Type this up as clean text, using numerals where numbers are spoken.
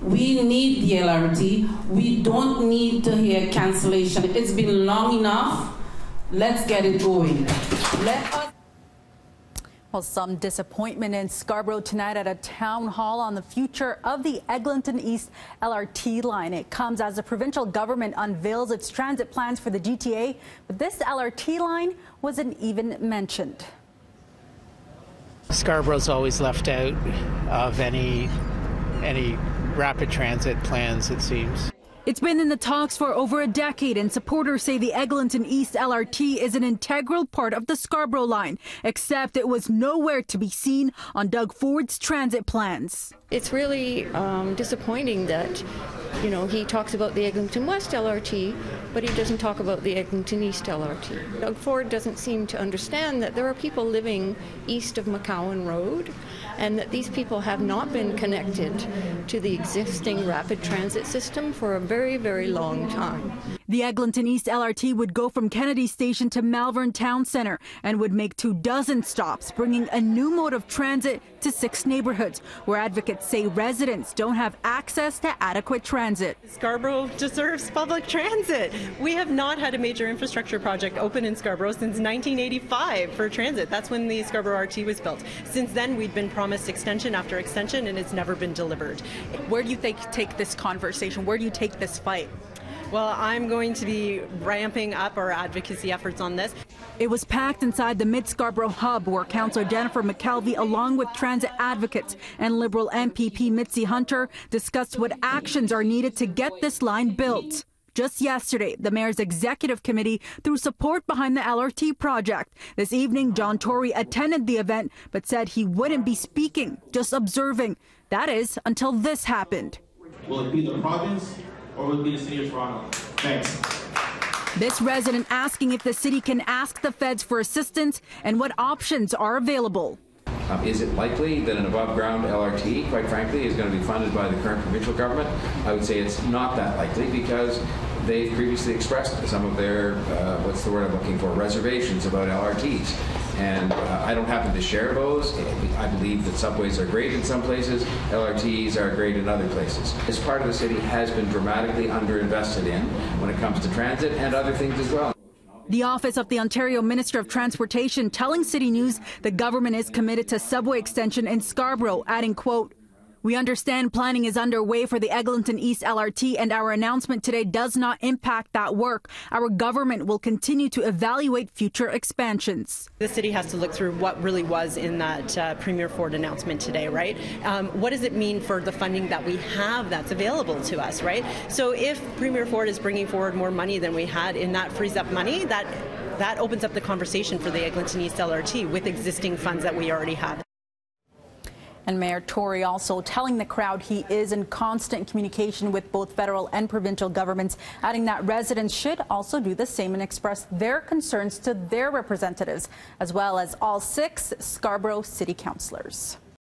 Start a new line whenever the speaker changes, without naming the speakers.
We need the LRT. We don't need to hear cancellation. It's been long enough. Let's get it going.
Well, some disappointment in Scarborough tonight at a town hall on the future of the Eglinton East LRT line. It comes as the provincial government unveils its transit plans for the GTA, but this LRT line wasn't even mentioned.
Scarborough's always left out of any rapid transit plans, it seems.
It's been in the talks for over a decade, and supporters say the Eglinton East LRT is an integral part of the Scarborough line, except it was nowhere to be seen on Doug Ford's transit plans.
It's really disappointing that, he talks about the Eglinton West LRT, but he doesn't talk about the Eglinton East LRT. Doug Ford doesn't seem to understand that there are people living east of McCowan Road, and that these people have not been connected to the existing rapid transit system for a very, very long time.
The Eglinton East LRT would go from Kennedy Station to Malvern Town Centre and would make 24 stops, bringing a new mode of transit to 6 neighbourhoods where advocates say residents don't have access to adequate transit.
Scarborough deserves public transit. We have not had a major infrastructure project open in Scarborough since 1985 for transit. That's when the Scarborough RT was built. Since then, we've been promised extension after extension, and it's never been delivered.
Where do you take this conversation? Where do you take this fight?
Well, I'm going to be ramping up our advocacy efforts on this.
It was packed inside the Mid-Scarborough hub where Councillor Jennifer McKelvey, along with transit advocates and Liberal MPP Mitzi Hunter, discussed what actions are needed to get this line built. Just yesterday, the Mayor's Executive Committee threw support behind the LRT project. This evening, John Tory attended the event but said he wouldn't be speaking, just observing. That is, until this happened.
Will it be the province or will it be the City of Toronto? Thanks.
This resident asking if the city can ask the feds for assistance and what options are available.
Is it likely that an above-ground LRT, quite frankly, is going to be funded by the current provincial government? I would say it's not that likely because they've previously expressed some of their, what's the word I'm looking for, reservations about LRTs. And I don't happen to share those. I believe that subways are great in some places, LRTs are great in other places. This part of the city has been dramatically underinvested in when it comes to transit and other things as well.
The Office of the Ontario Minister of Transportation telling City News the government is committed to subway extension in Scarborough, adding, quote, "We understand planning is underway for the Eglinton East LRT and our announcement today does not impact that work. Our government will continue to evaluate future expansions."
The city has to look through what really was in that Premier Ford announcement today, right? What does it mean for the funding that we have that's available to us, right? So if Premier Ford is bringing forward more money than we had in that frees up money, that opens up the conversation for the Eglinton East LRT with existing funds that we already have.
And Mayor Tory also telling the crowd he is in constant communication with both federal and provincial governments, adding that residents should also do the same and express their concerns to their representatives, as well as all 6 Scarborough City councillors.